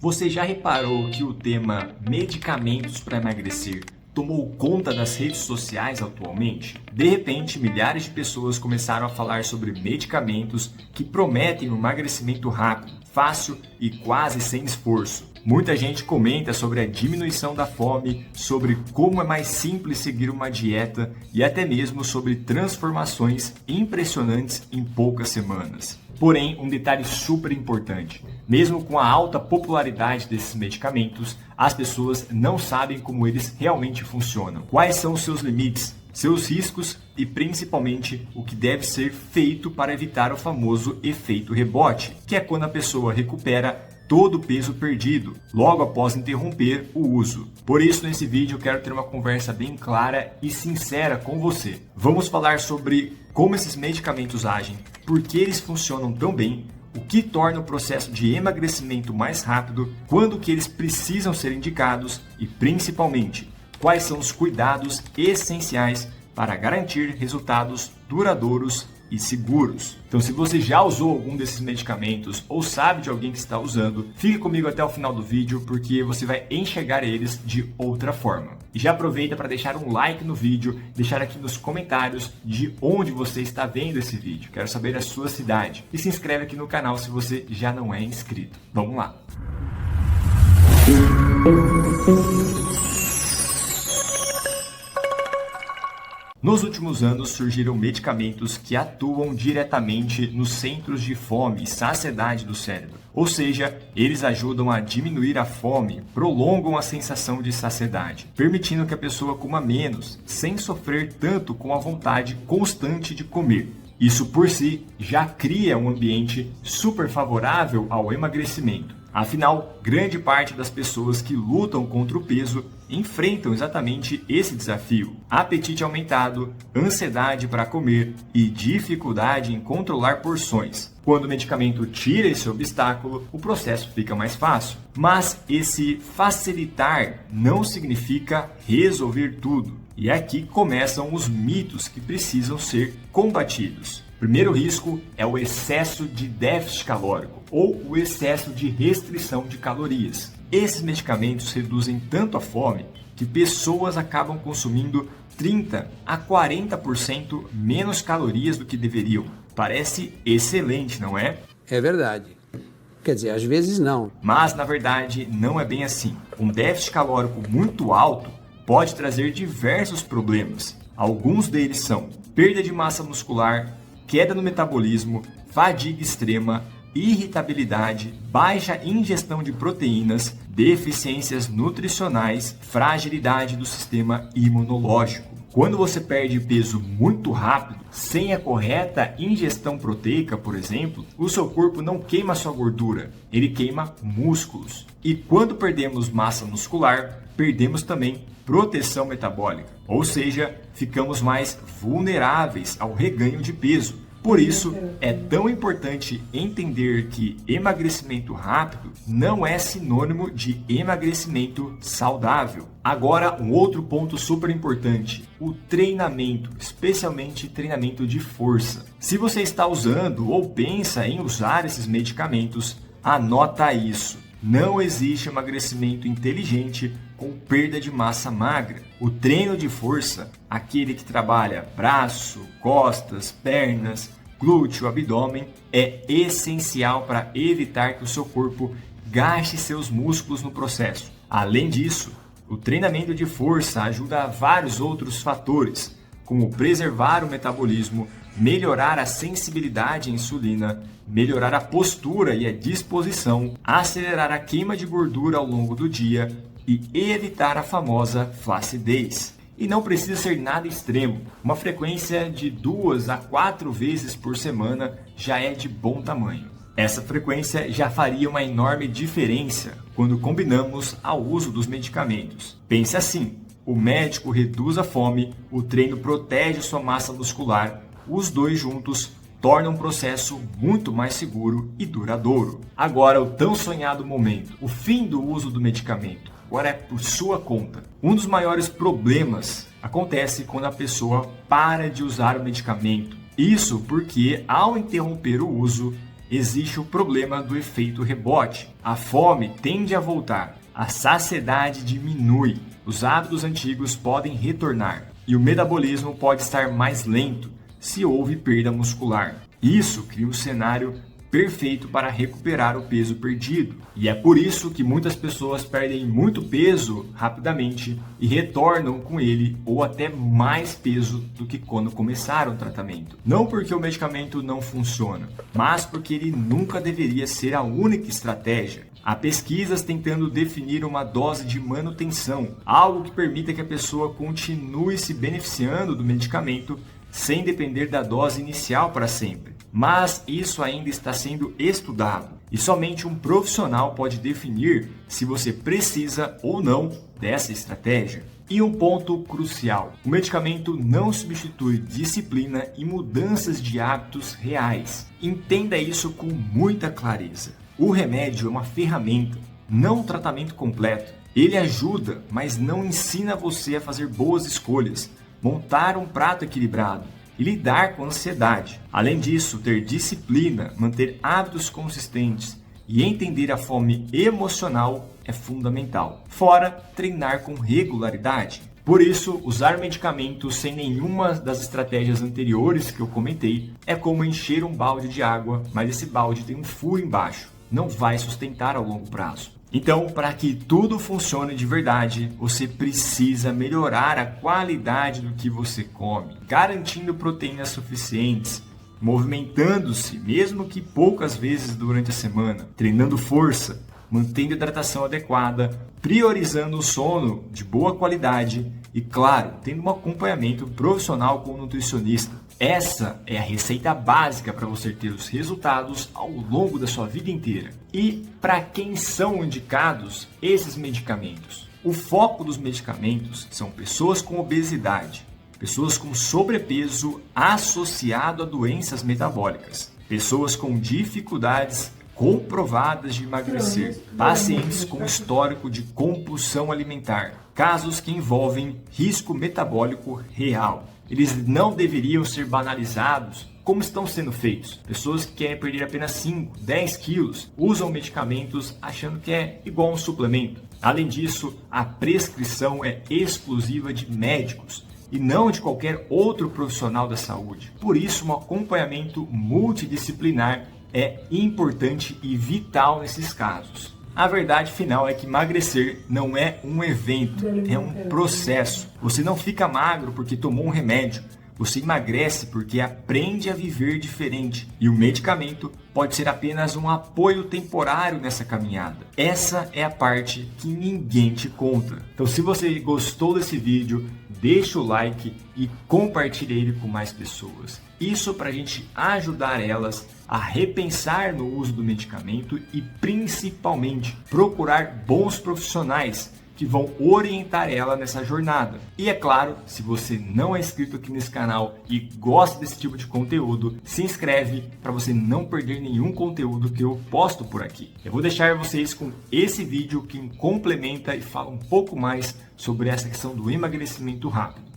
Você já reparou que o tema medicamentos para emagrecer tomou conta das redes sociais atualmente? De repente, milhares de pessoas começaram a falar sobre medicamentos que prometem um emagrecimento rápido, fácil e quase sem esforço. Muita gente comenta sobre a diminuição da fome, sobre como é mais simples seguir uma dieta e até mesmo sobre transformações impressionantes em poucas semanas. Porém, um detalhe super importante: mesmo com a alta popularidade desses medicamentos, as pessoas não sabem como eles realmente funcionam. Quais são os seus limites, seus riscos e principalmente o que deve ser feito para evitar o famoso efeito rebote, que é quando a pessoa recupera todo o peso perdido logo após interromper o uso. Por isso, nesse vídeo eu quero ter uma conversa bem clara e sincera com você. Vamos falar sobre como esses medicamentos agem, por que eles funcionam tão bem, o que torna o processo de emagrecimento mais rápido, quando que eles precisam ser indicados e, principalmente, quais são os cuidados essenciais para garantir resultados duradouros e seguros. Então, se você já usou algum desses medicamentos ou sabe de alguém que está usando, fique comigo até o final do vídeo porque você vai enxergar eles de outra forma. E já aproveita para deixar um like no vídeo, deixar aqui nos comentários de onde você está vendo esse vídeo. Quero saber a sua cidade. E se inscreve aqui no canal se você já não é inscrito. Vamos lá! Nos últimos anos surgiram medicamentos que atuam diretamente nos centros de fome e saciedade do cérebro. Ou seja, eles ajudam a diminuir a fome, prolongam a sensação de saciedade, permitindo que a pessoa coma menos, sem sofrer tanto com a vontade constante de comer. Isso por si já cria um ambiente super favorável ao emagrecimento. Afinal, grande parte das pessoas que lutam contra o peso enfrentam exatamente esse desafio: apetite aumentado, ansiedade para comer e dificuldade em controlar porções. Quando o medicamento tira esse obstáculo, o processo fica mais fácil. Mas esse facilitar não significa resolver tudo. E aqui começam os mitos que precisam ser combatidos. O primeiro risco é o excesso de déficit calórico ou o excesso de restrição de calorias. Esses medicamentos reduzem tanto a fome que pessoas acabam consumindo 30 a 40% menos calorias do que deveriam. Parece excelente, não é? É verdade. Quer dizer, às vezes não. Mas, na verdade, não é bem assim. Um déficit calórico muito alto pode trazer diversos problemas. Alguns deles são perda de massa muscular, queda no metabolismo, fadiga extrema, irritabilidade, baixa ingestão de proteínas, deficiências nutricionais, fragilidade do sistema imunológico. Quando você perde peso muito rápido, sem a correta ingestão proteica, por exemplo, o seu corpo não queima sua gordura, ele queima músculos. E quando perdemos massa muscular, perdemos também proteção metabólica, ou seja, ficamos mais vulneráveis ao reganho de peso. Por isso, é tão importante entender que emagrecimento rápido não é sinônimo de emagrecimento saudável. Agora, um outro ponto super importante: o treinamento, especialmente treinamento de força. Se você está usando ou pensa em usar esses medicamentos, anota isso. Não existe emagrecimento inteligente com perda de massa magra. O treino de força, aquele que trabalha braço, costas, pernas, glúteo, abdômen, é essencial para evitar que o seu corpo gaste seus músculos no processo. Além disso, o treinamento de força ajuda a vários outros fatores, como preservar o metabolismo, melhorar a sensibilidade à insulina, melhorar a postura e a disposição, acelerar a queima de gordura ao longo do dia e evitar a famosa flacidez. E não precisa ser nada extremo. Uma frequência de 2 a 4 vezes por semana já é de bom tamanho. Essa frequência já faria uma enorme diferença quando combinamos ao uso dos medicamentos. Pense assim: o médico reduz a fome, o treino protege sua massa muscular. Os dois juntos tornam um processo muito mais seguro e duradouro. Agora, o tão sonhado momento, o fim do uso do medicamento. Agora é por sua conta. Um dos maiores problemas acontece quando a pessoa para de usar o medicamento. Isso porque, ao interromper o uso, existe o problema do efeito rebote. A fome tende a voltar, a saciedade diminui, os hábitos antigos podem retornar e o metabolismo pode estar mais lento se houve perda muscular. Isso cria um cenário perfeito para recuperar o peso perdido. E é por isso que muitas pessoas perdem muito peso rapidamente e retornam com ele ou até mais peso do que quando começaram o tratamento. Não porque o medicamento não funciona, mas porque ele nunca deveria ser a única estratégia. Há pesquisas tentando definir uma dose de manutenção, algo que permita que a pessoa continue se beneficiando do medicamento sem depender da dose inicial para sempre. Mas isso ainda está sendo estudado e somente um profissional pode definir se você precisa ou não dessa estratégia. E um ponto crucial: o medicamento não substitui disciplina e mudanças de hábitos reais. Entenda isso com muita clareza. O remédio é uma ferramenta, não um tratamento completo. Ele ajuda, mas não ensina você a fazer boas escolhas, montar um prato equilibrado e lidar com a ansiedade. Além disso, ter disciplina, manter hábitos consistentes e entender a fome emocional é fundamental. Fora treinar com regularidade. Por isso, usar medicamentos sem nenhuma das estratégias anteriores que eu comentei é como encher um balde de água, mas esse balde tem um furo embaixo. Não vai sustentar ao longo prazo. Então, para que tudo funcione de verdade, você precisa melhorar a qualidade do que você come, garantindo proteínas suficientes, movimentando-se, mesmo que poucas vezes durante a semana, treinando força, mantendo hidratação adequada, priorizando o sono de boa qualidade e, claro, tendo um acompanhamento profissional com um nutricionista. Essa é a receita básica para você ter os resultados ao longo da sua vida inteira. E para quem são indicados esses medicamentos? O foco dos medicamentos são pessoas com obesidade, pessoas com sobrepeso associado a doenças metabólicas, pessoas com dificuldades comprovadas de emagrecer, pacientes com histórico de compulsão alimentar, casos que envolvem risco metabólico real. Eles não deveriam ser banalizados como estão sendo feitos. Pessoas que querem perder apenas 5, 10 quilos usam medicamentos achando que é igual a um suplemento. Além disso, a prescrição é exclusiva de médicos e não de qualquer outro profissional da saúde. Por isso, um acompanhamento multidisciplinar é importante e vital nesses casos. A verdade final é que emagrecer não é um evento, é um processo. Você não fica magro porque tomou um remédio. Você emagrece porque aprende a viver diferente. E o medicamento pode ser apenas um apoio temporário nessa caminhada. Essa é a parte que ninguém te conta. Então, se você gostou desse vídeo, deixa o like e compartilhe ele com mais pessoas. Isso para a gente ajudar elas a repensar no uso do medicamento e principalmente procurar bons profissionais que vão orientar ela nessa jornada. E é claro, se você não é inscrito aqui nesse canal e gosta desse tipo de conteúdo, se inscreve para você não perder nenhum conteúdo que eu posto por aqui. Eu vou deixar vocês com esse vídeo que complementa e fala um pouco mais sobre essa questão do emagrecimento rápido.